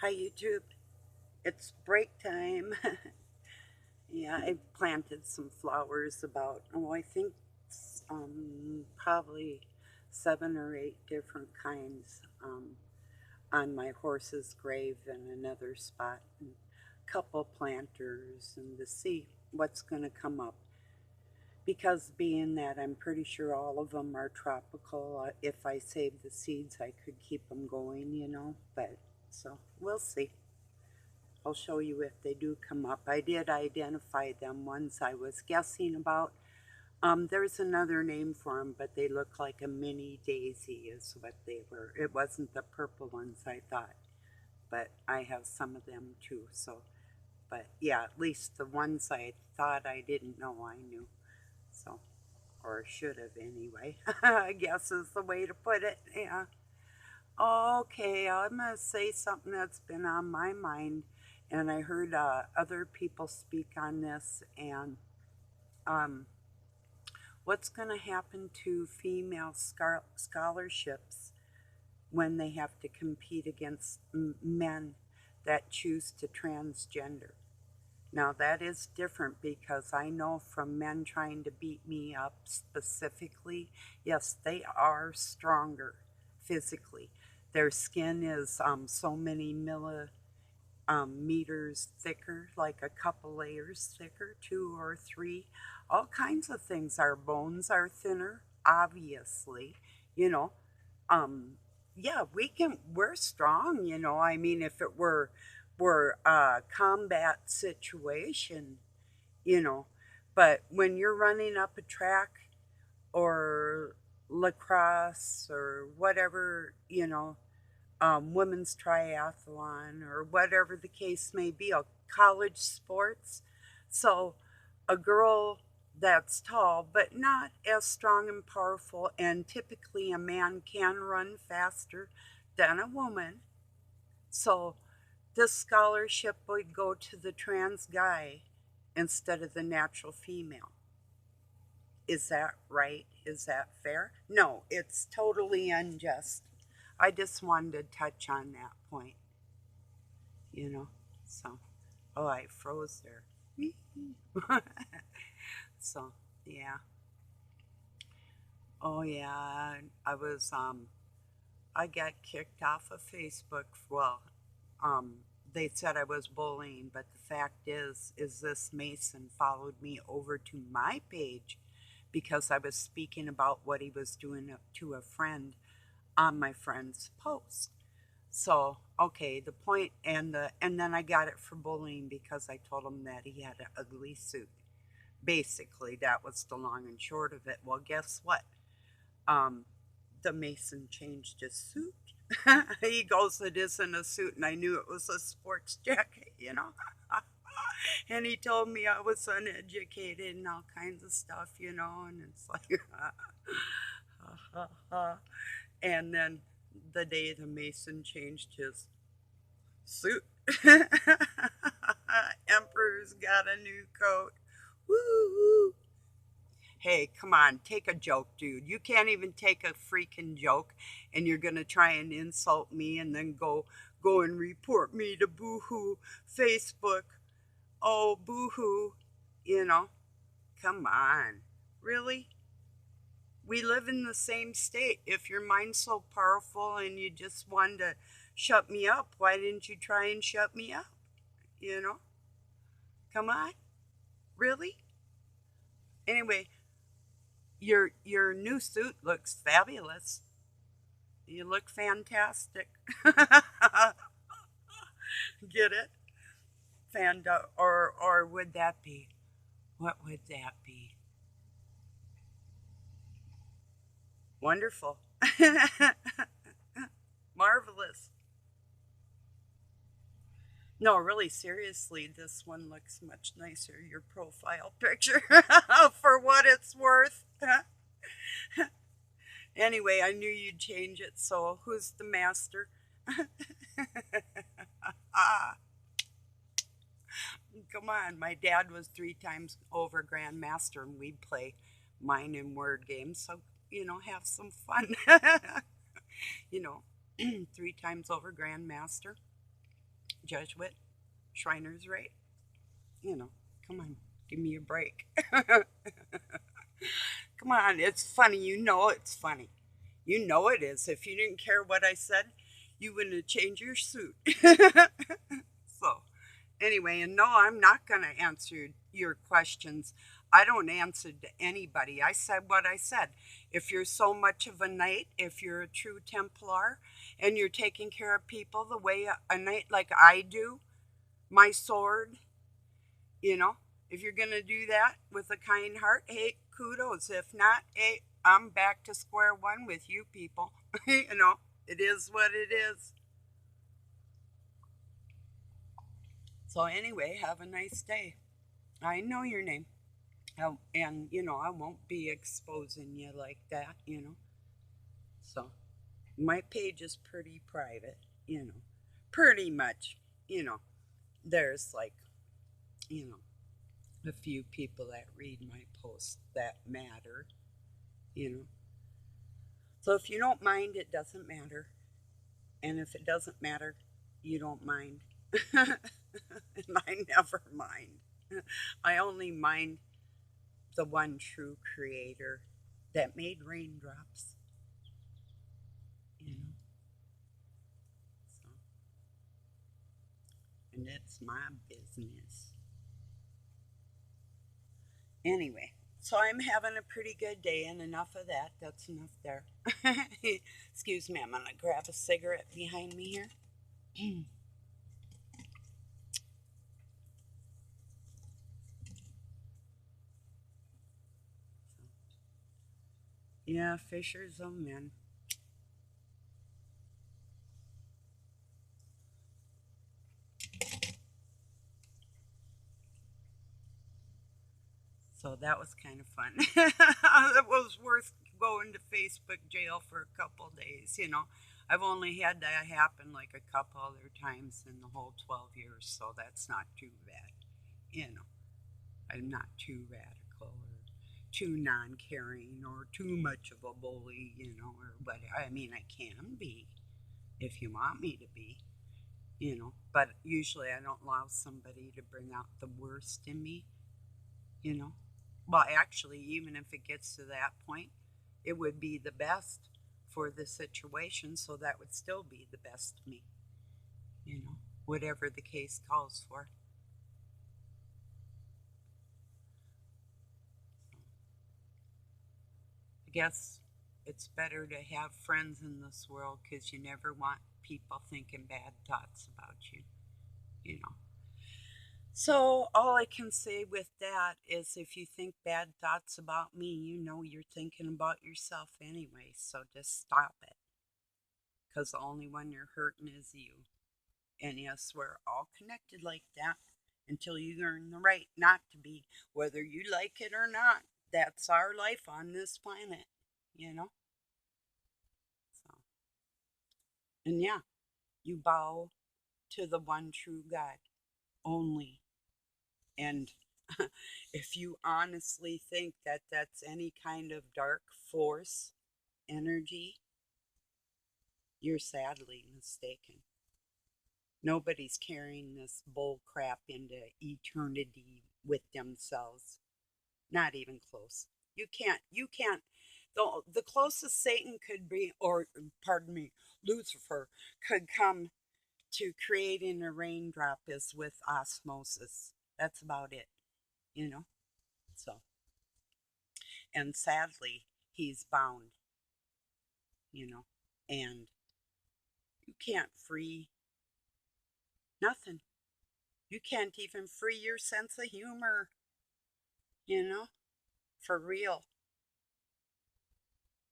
Hi YouTube. It's break time. Yeah, I planted some flowers about I think probably 7 or 8 different kinds on my horse's grave in another spot, and a couple planters, and to see what's going to come up. Because being that I'm pretty sure all of them are tropical, if I save the seeds, I could keep them going. But so we'll see. I'll show you if they do come up. I did identify them ones I was guessing about. There's another name for them, but they look like a mini daisy is what they were. It wasn't the purple ones I thought, but I have some of them too. So, but yeah, at least the ones I thought I didn't know I knew. So, or should have anyway, I guess is the way to put it. Yeah. Okay, I'm going to say something that's been on my mind, and I heard other people speak on this, and um, what's going to happen to female scholarships when they have to compete against men that choose to transgender. Now, that is different because I know from men trying to beat me up specifically, yes, they are stronger physically. Their skin is so many millimeters thicker, like a couple layers thicker, 2 or 3. All kinds of things. Our bones are thinner, obviously. You know, um, yeah, we're strong. I mean, if it were a combat situation, you know, but when you're running up a track or lacrosse or whatever, women's triathlon or whatever the case may be, college sports. So a girl that's tall but not as strong and powerful, and typically a man can run faster than a woman. So this scholarship would go to the trans guy instead of the natural female. Is that right? Is that fair? No, it's totally unjust. I just wanted to touch on that point, you know. So, oh, I froze there. So, yeah. Oh, yeah. I was, I got kicked off of Facebook. Well, um, they said I was bullying, but the fact is this Mason followed me over to my page because I was speaking about what he was doing to a friend on my friend's post. So, okay, the point and then I got it for bullying because I told him that he had an ugly suit. Basically, that was the long and short of it. Well, guess what? Um, the Mason changed his suit. He goes, "It isn't a suit," and I knew it was a sports jacket. And he told me I was uneducated and all kinds of stuff, and it's like, and then the day the Mason changed his suit, Emperor's got a new coat. Woo! Hey, come on, take a joke, dude. You can't even take a freaking joke, and you're gonna try and insult me, and then go and report me to Boohoo Facebook. Oh, Boohoo, you know. Come on, really? We live in the same state. If your mind's so powerful and you just wanted to shut me up, why didn't you try and shut me up? You know? Come on, really? Anyway, your new suit looks fabulous. You look fantastic. Get it? Or would that be? What would that be? Wonderful. Marvelous. No, really, seriously, this one looks much nicer, your profile picture, for what it's worth. Anyway, I knew you'd change it, so who's the master? Ah, come on, my dad was 3 times over grandmaster, and we'd play mind and word games, so, have some fun. you know, 3 times over grandmaster. Jesuit, Shriner's Rate. You know, come on, give me a break. Come on, it's funny. You know it's funny. You know it is. If you didn't care what I said, you wouldn't have changed your suit. So, anyway, and no, I'm not going to answer your questions. I don't answer to anybody. I said what I said. If you're so much of a knight, if you're a true Templar, and you're taking care of people the way a knight like I do, my sword, you know, if you're going to do that with a kind heart, hey, kudos. If not, hey, I'm back to square one with you people. You know, it is what it is. So, anyway, have a nice day. I know your name. And, you know, I won't be exposing you like that, you know. So, my page is pretty private, you know. Pretty much, you know. There's like, you know, a few people that read my posts that matter, you know. So if you don't mind, it doesn't matter. And if it doesn't matter, you don't mind. And I never mind. I only mind the one true creator that made raindrops, you know. So, and it's my business. Anyway, so I'm having a pretty good day, and enough of that. That's enough there. Excuse me, I'm going to grab a cigarette behind me here. Yeah, Fisher's a man. So that was kind of fun. It was worth going to Facebook jail for a couple days, you know. I've only had that happen like a couple other times in the whole 12 years, so that's not too bad. You know, I'm not too radical or too non caring or too much of a bully, you know, or what. I mean, I can be if you want me to be, you know, but usually I don't allow somebody to bring out the worst in me, you know. Well, actually, even if it gets to that point, it would be the best for the situation, so that would still be the best me, you know, whatever the case calls for. I guess it's better to have friends in this world because you never want people thinking bad thoughts about you, you know. So, all I can say with that is if you think bad thoughts about me, you know you're thinking about yourself anyway, so just stop it because the only one you're hurting is you. And yes, we're all connected like that until you earn the right not to be, whether you like it or not. That's our life on this planet, you know? So, and yeah, you bow to the one true God only. And if you honestly think that that's any kind of dark force energy, you're sadly mistaken. Nobody's carrying this bull crap into eternity with themselves. Not even close. You can't. The closest Satan could be, or pardon me, Lucifer could come to creating a raindrop is with osmosis. That's about it, you know? So, and sadly, he's bound, you know, and you can't free nothing. You can't even free your sense of humor, you know, for real.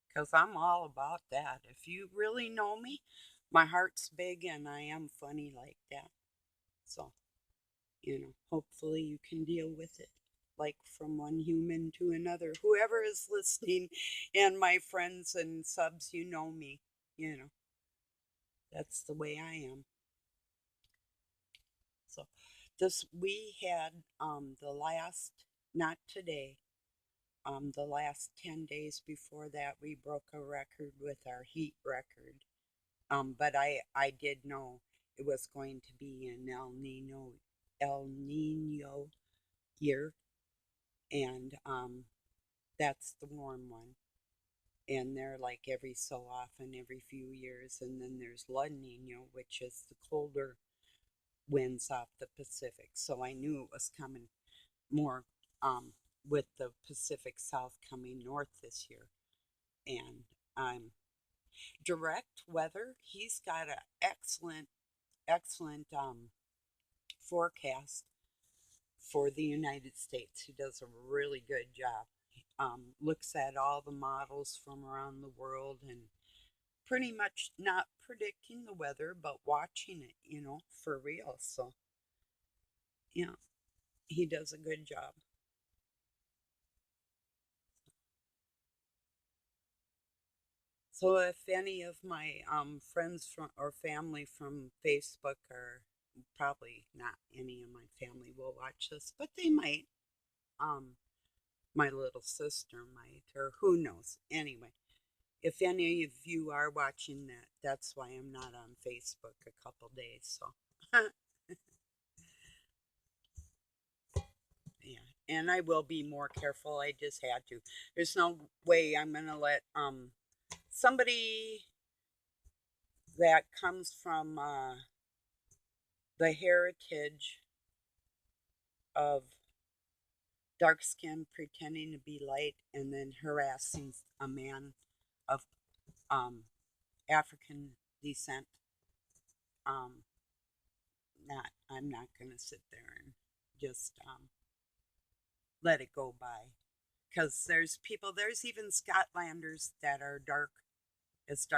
Because I'm all about that. If you really know me, my heart's big and I am funny like that. So, you know, hopefully you can deal with it. Like from one human to another. Whoever is listening and my friends and subs, you know me. You know, that's the way I am. So, this we had the last, not today, the last 10 days before that, we broke a record with our heat record. But I did know. it was going to be an El Nino year, and that's the warm one. And they're like every so often, every few years. And then there's La Nina, which is the colder winds off the Pacific. So I knew it was coming more with the Pacific South coming north this year. And direct weather, he's got an excellent forecast for the United States. He does a really good job. Looks at all the models from around the world and pretty much not predicting the weather, but watching it, for real. So, yeah, he does a good job. So, if any of my friends from or family from Facebook, or probably not any of my family will watch this, but they might. Um, my little sister might, or who knows. Anyway, if any of you are watching that, that's why I'm not on Facebook a couple days. So, yeah, and I will be more careful. I just had to. There's no way I'm gonna let somebody that comes from the heritage of dark skin pretending to be light and then harassing a man of um African descent. Um, not I'm not gonna sit there and just let it go by, because there's people, there's even Scotlanders that are dark as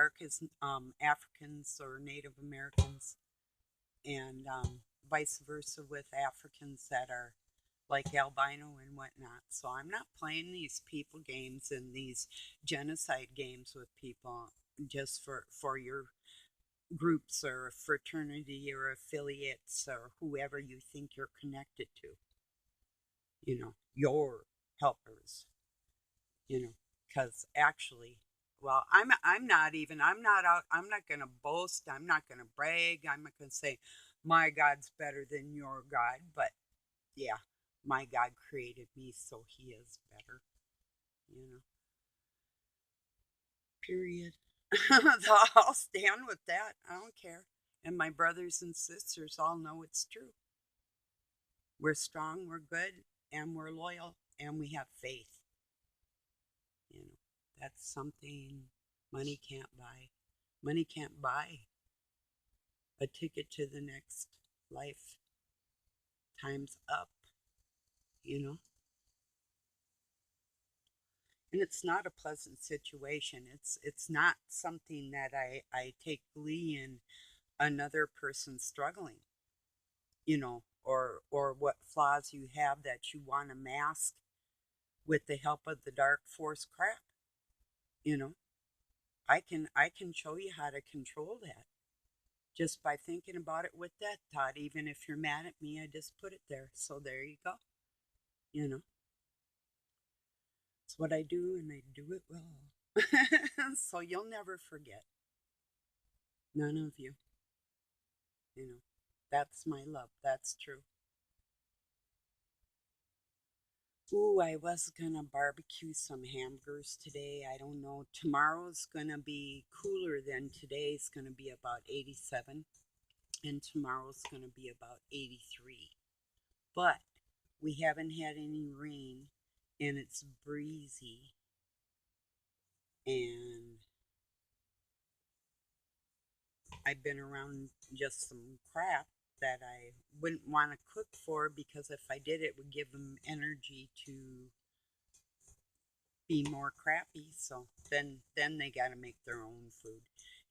Africans or Native Americans, and vice versa with Africans that are like albino and whatnot. So I'm not playing these people games and these genocide games with people just for your groups or fraternity or affiliates or whoever you think you're connected to, your helpers, because actually, well, I'm not even, I'm not out, I'm not going to boast, I'm not going to brag, I'm not going to say my God's better than your God, but yeah, my God created me, so he is better, you know, period. So I'll stand with that. I don't care. And my brothers and sisters all know it's true. We're strong, we're good, and we're loyal, and we have faith. You know, that's something money can't buy. Money can't buy a ticket to the next life. Time's up, you know? And it's not a pleasant situation. It's not something that I take glee in another person struggling, or what flaws you have that you want to mask with the help of the dark force crap, you know? I can show you how to control that just by thinking about it with that thought. Even if you're mad at me, I just put it there. So there you go. You know, it's what I do, and I do it well. So you'll never forget. None of you. You know, that's my love. That's true. Ooh, I was gonna barbecue some hamburgers today. I don't know. Tomorrow's gonna be cooler than today. It's gonna be about 87, and tomorrow's gonna be about 83. But we haven't had any rain, and it's breezy, and I've been around just some crap that I wouldn't want to cook for, because if I did, it would give them energy to be more crappy. So then they got to make their own food.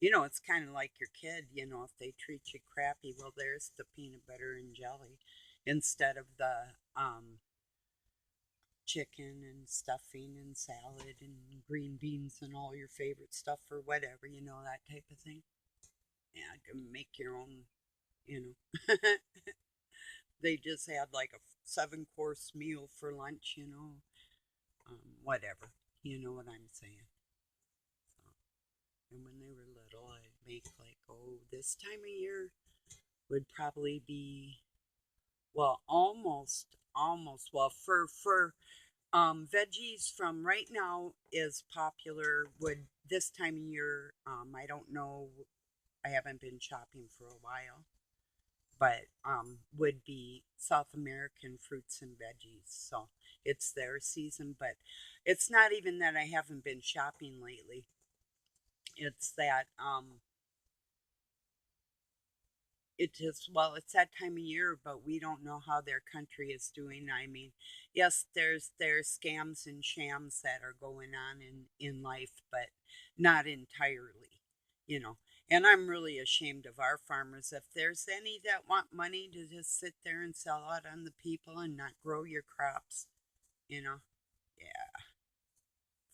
It's kind of like your kid. If they treat you crappy, well, there's the peanut butter and jelly instead of the chicken and stuffing and salad and green beans and all your favorite stuff or whatever, that type of thing. Yeah, you can make your own, you know. They just had like a 7-course meal for lunch, whatever. You know what I'm saying. So, and when they were little, I'd make like, oh, this time of year, would probably be, well, almost, well, for veggies from right now is popular, would this time of year, I don't know, I haven't been shopping for a while, but would be South American fruits and veggies. So it's their season, but it's not even that I haven't been shopping lately. It's that it is, well, it's that time of year, but we don't know how their country is doing. I mean, yes, there's scams and shams that are going on in life, but not entirely, you know. And I'm really ashamed of our farmers. If there's any that want money to just sit there and sell out on the people and not grow your crops, you know, yeah,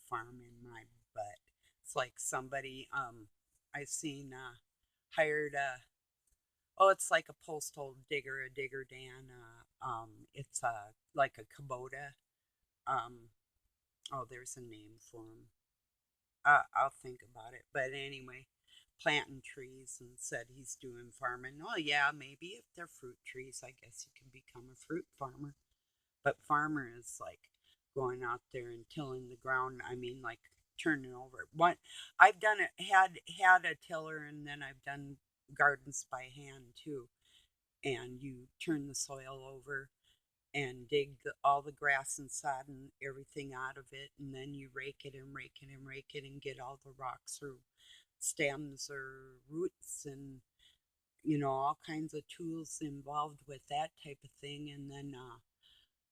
farming my butt. It's like somebody I seen hired a, oh, it's like a postal digger, a digger Dan. It's like a Kubota. Um, oh, there's a name for him. I'll think about it. But anyway, planting trees and said he's doing farming. Oh yeah, maybe if they're fruit trees, I guess you can become a fruit farmer. But farmer is like going out there and tilling the ground. I mean, like turning over. What I've done it had a tiller, and then I've done gardens by hand too, and you turn the soil over and dig all the grass and sod and everything out of it, and then you rake it and rake it and rake it and get all the rocks or stems or roots and all kinds of tools involved with that type of thing. And then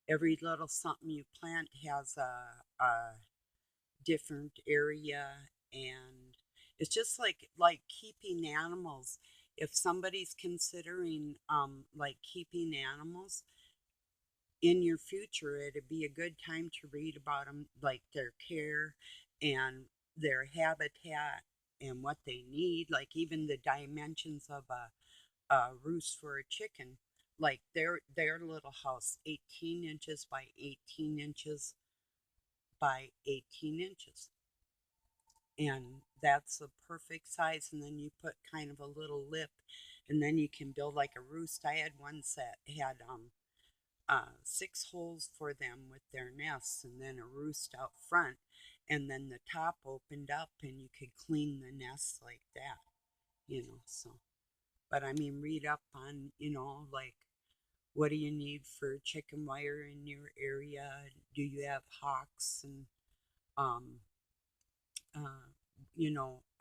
every little something you plant has a different area, and it's just like keeping animals. If somebody's considering like keeping animals in your future, it'd be a good time to read about them, like their care and their habitat and what they need, like even the dimensions of a roost for a chicken. Like their little house, 18 inches by 18 inches by 18 inches. And that's the perfect size. And then you put kind of a little lip, and then you can build like a roost. I had one set had 6 holes for them with their nests, and then a roost out front, and then the top opened up, and you could clean the nests like that. So, but I mean, read up on like what do you need for chicken wire in your area? Do you have hawks and um uh,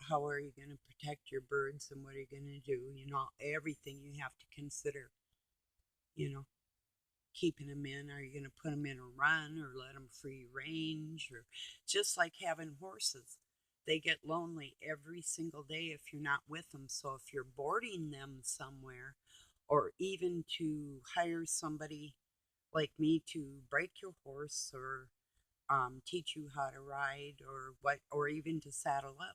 how are you going to protect your birds and what are you going to do? Everything you have to consider, you know, keeping them in. Are you going to put them in a run or let them free range? Or just like having horses, they get lonely every single day if you're not with them. So if you're boarding them somewhere, or even to hire somebody like me to break your horse or teach you how to ride or what, or even to saddle up,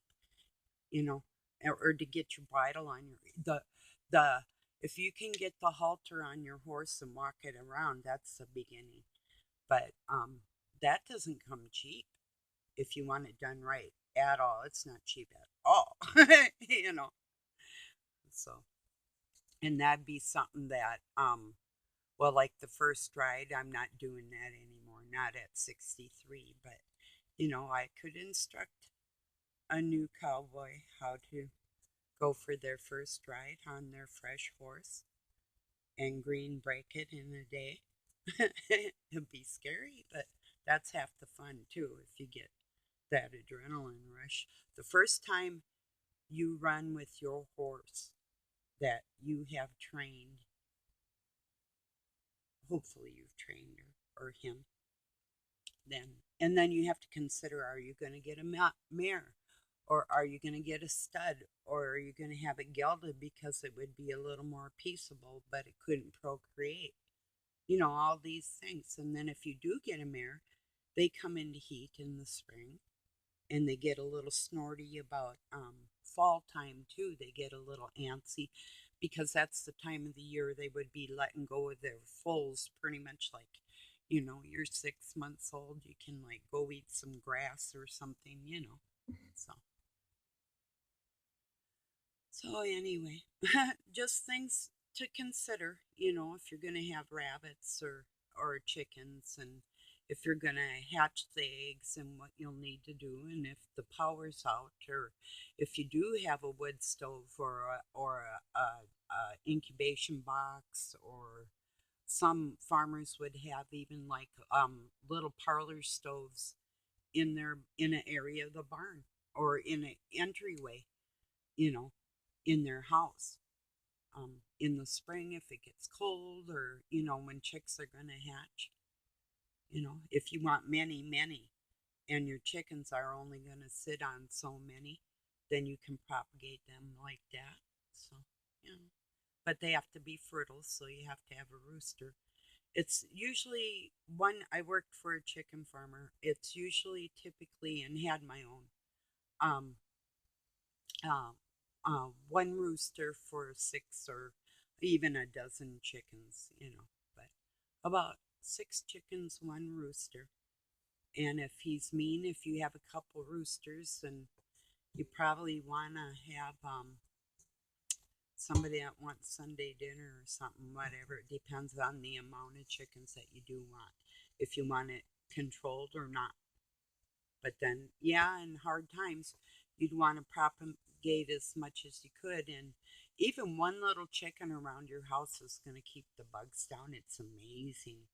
you know, or to get your bridle on your the if you can get the halter on your horse and walk it around, that's the beginning. But that doesn't come cheap if you want it done right at all. It's not cheap at all, you know. So, and that'd be something that well, like the first ride, I'm not doing that anymore. Not at 63, but I could instruct a new cowboy how to go for their first ride on their fresh horse and green break it in a day. It'd be scary, but that's half the fun too if you get that adrenaline rush. The first time you run with your horse that you have trained, hopefully you've trained her or him, then you have to consider, are you going to get a mare, or are you going to get a stud, or are you going to have it gelded because it would be a little more peaceable but it couldn't procreate, all these things. And then if you do get a mare, they come into heat in the spring, and they get a little snorty about fall time too. They get a little antsy because that's the time of the year they would be letting go of their foals, pretty much like, you're 6 months old, you can like go eat some grass or something. So so anyway, just things to consider, if you're going to have rabbits or chickens, and if you're going to hatch the eggs, and what you'll need to do, and if the power's out, or if you do have a wood stove, or a incubation box, or some farmers would have even like little parlor stoves in an area of the barn, or in an entryway, you know, in their house. In the spring, if it gets cold, or when chicks are going to hatch, if you want many, many, and your chickens are only going to sit on so many, then you can propagate them like that. So, you know, but they have to be fertile, so you have to have a rooster. It's usually one. I worked for a chicken farmer. It's usually typically, and had my own, um, uh, one rooster for six or even a dozen chickens, but about six chickens, one rooster. And if he's mean, if you have a couple roosters, then you probably want to have somebody that wants Sunday dinner or something, whatever. It depends on the amount of chickens that you do want, if you want it controlled or not. But then, yeah, in hard times, you'd want to propagate as much as you could. And even one little chicken around your house is going to keep the bugs down. It's amazing.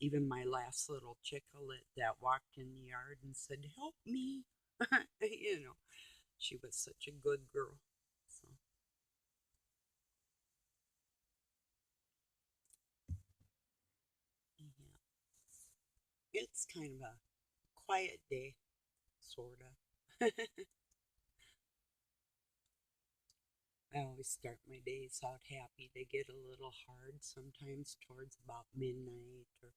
Even my last little chicklet that walked in the yard and said, "Help me." you know, she was such a good girl. So, yeah, it's kind of a quiet day, sort of. I always start my days out happy. They get a little hard sometimes towards about midnight, or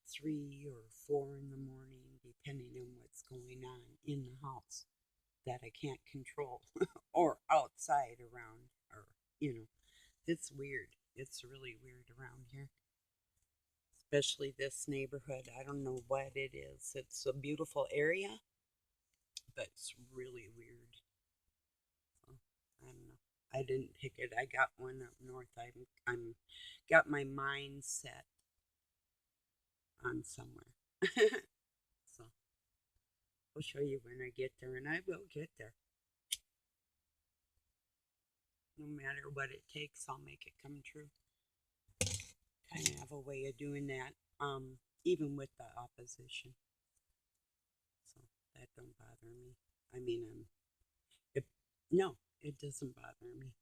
3 or 4 in the morning, depending on what's going on in the house that I can't control, or outside around, or, you know, it's weird. It's really weird around here, especially this neighborhood. I don't know what it is. It's a beautiful area, but it's really weird. So, I don't know. I didn't pick it. I got one up north. I'm got my mind set on somewhere. So I'll show you when I get there, and I will get there. No matter what it takes, I'll make it come true. Kind of have a way of doing that, even with the opposition. So that don't bother me. I mean, it, no, it doesn't bother me.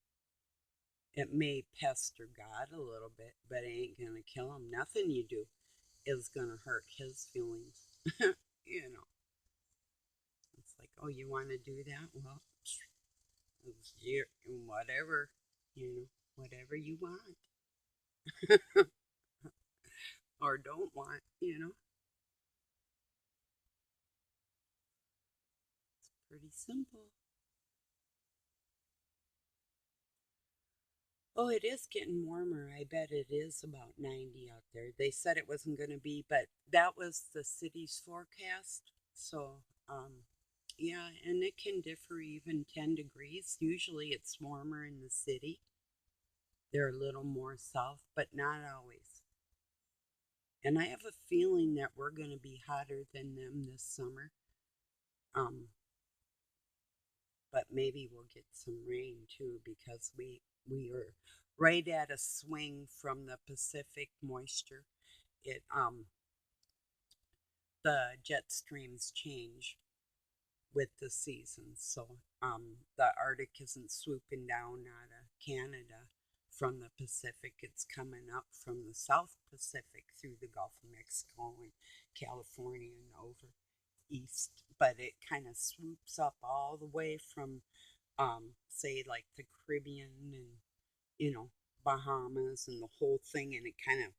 It may pester God a little bit, but it ain't gonna kill him. Nothing you do is gonna hurt his feelings. you know, it's like, oh, you want to do that? Well, it's your whatever, whatever you want or don't want. It's pretty simple. Oh, it is getting warmer. I bet it is about 90 out there. They said it wasn't going to be, but that was the city's forecast. So, yeah, and it can differ even 10 degrees. Usually it's warmer in the city. They're a little more south, but not always. And I have a feeling that we're going to be hotter than them this summer. Um, but maybe we'll get some rain too, because we are right at a swing from the Pacific moisture. It The jet streams change with the seasons, so the Arctic isn't swooping down out of Canada from the Pacific. It's coming up from the South Pacific through the Gulf of Mexico and California and over east, but it kind of swoops up all the way from, say, like the Caribbean and, you know, Bahamas and the whole thing, and it kind of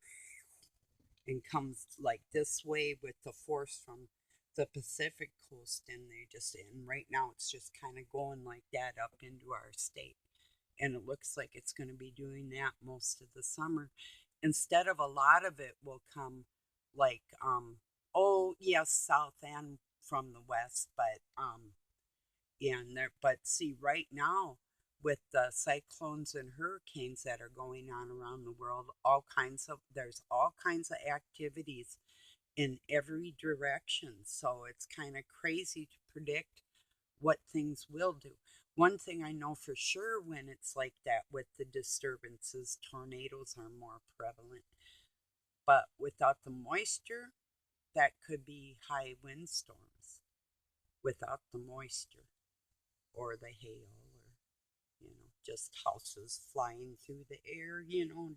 and comes like this way with the force from the Pacific coast, and they just and right now it's just kind of going like that up into our state, and it looks like it's going to be doing that most of the summer. Instead of a lot of it will come like oh yes, south and from the west, but yeah, and there, but see, right now with the cyclones and hurricanes that are going on around the world, there's all kinds of activities in every direction. So it's kind of crazy to predict what things will do. One thing I know for sure when it's like that with the disturbances, tornadoes are more prevalent. But without the moisture, that could be high windstorms without the moisture or the hail or, just houses flying through the air,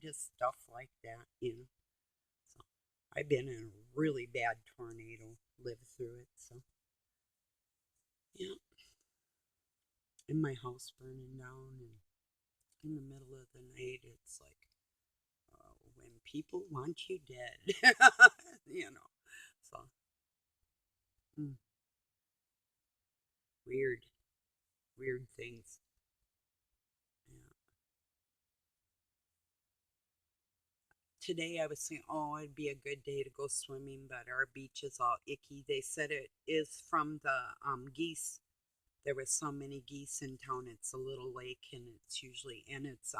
just stuff like that. So I've been in a really bad tornado, lived through it. So, yeah. And my house burning down and in the middle of the night, it's like when people want you dead, you know. So, mm, weird, weird things. Yeah. Today I was thinking, oh, it'd be a good day to go swimming, but our beach is all icky. They said it is from the geese. There was so many geese in town. It's a little lake, and it's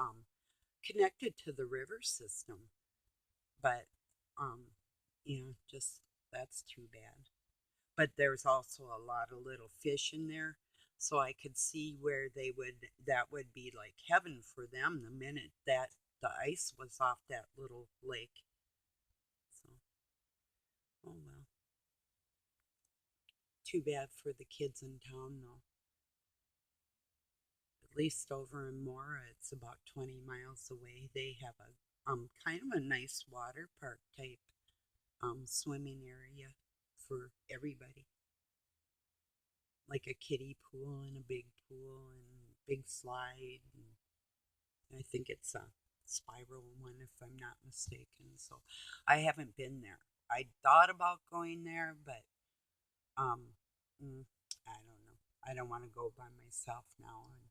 connected to the river system. But um, just that's too bad. But there's also a lot of little fish in there, so I could see where that would be like heaven for them the minute that the ice was off that little lake. So, oh well, too bad for the kids in town though. At least over in Mora, it's about 20 miles away. They have a kind of a nice water park type swimming area for everybody, like a kiddie pool and a big pool and big slide. And I think it's a spiral one, if I'm not mistaken. So I haven't been there. I thought about going there, but um, I don't know. I don't want to go by myself now. And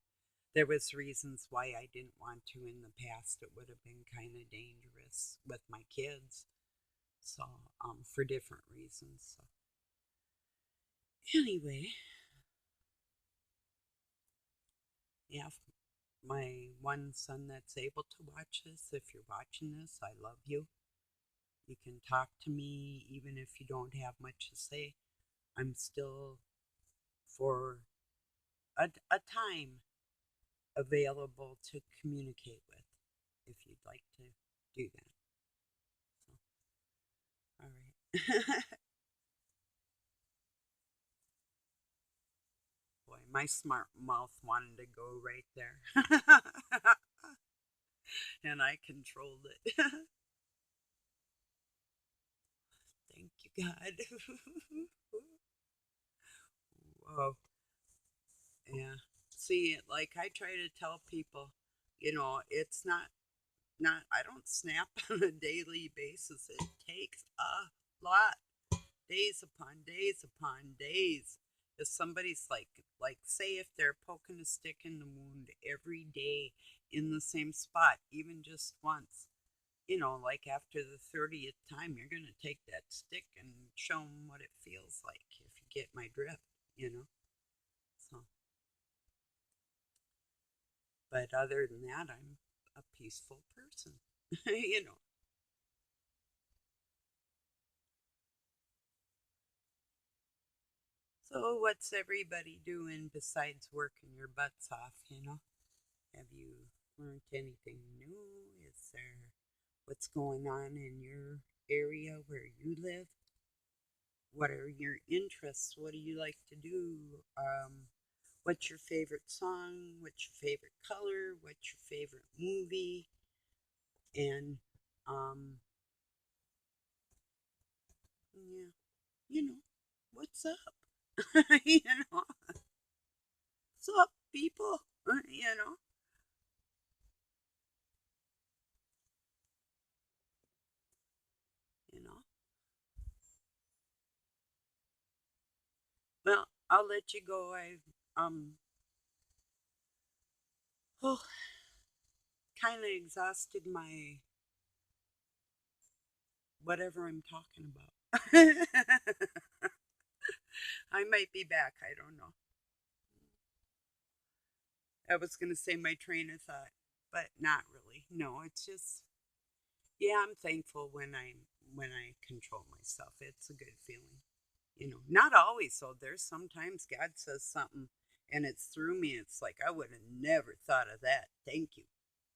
there was reasons why I didn't want to in the past. It would have been kind of dangerous with my kids. So for different reasons. So anyway, yeah, my one son that's able to watch this, if you're watching this, I love you. You can talk to me even if you don't have much to say. I'm still, for a time, available to communicate with if you'd like to do that. So, all right. Boy, my smart mouth wanted to go right there. And I controlled it. Thank you, God. Whoa. Yeah. See, like I try to tell people, it's not I don't snap on a daily basis. It takes a lot. Days upon days upon days. If somebody's like say if they're poking a stick in the wound every day in the same spot, even just once, like after the 30th time, you're going to take that stick and show them what it feels like, if you get my drift, you know? So, but other than that, I'm a peaceful person, you know? So, what's everybody doing besides working your butts off? Have you learned anything new? Is there what's going on in your area where you live? What are your interests? What do you like to do? What's your favorite song? What's your favorite color? What's your favorite movie? And, um, yeah, you know, what's up? you know, what's up, people? You know, you know. Well, I'll let you go. I've oh, kind of exhausted my whatever I'm talking about. I might be back. I don't know. I was going to say my train of thought, but not really. No, it's just, yeah, I'm thankful when I control myself. It's a good feeling. Not always. So there's sometimes God says something and it's through me. It's like, I would have never thought of that. Thank you.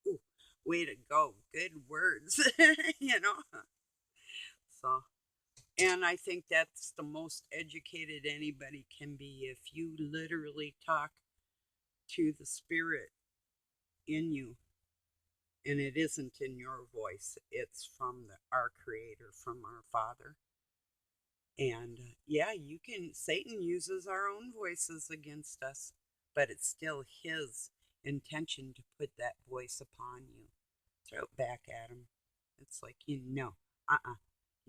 Ooh, way to go. Good words, you know? So, and I think that's the most educated anybody can be if you literally talk to the spirit in you and it isn't in your voice, it's from our creator, from our father. And yeah, Satan uses our own voices against us, but it's still his intention to put that voice upon you. Throw it back at him. It's like, you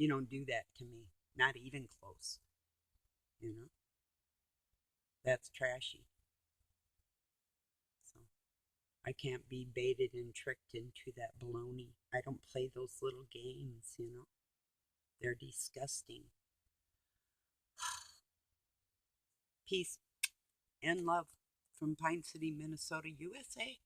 don't do that to me. Not even close. You know, that's trashy. So I can't be baited and tricked into that baloney. I don't play those little games. They're disgusting. Peace and love from Pine City, Minnesota, USA.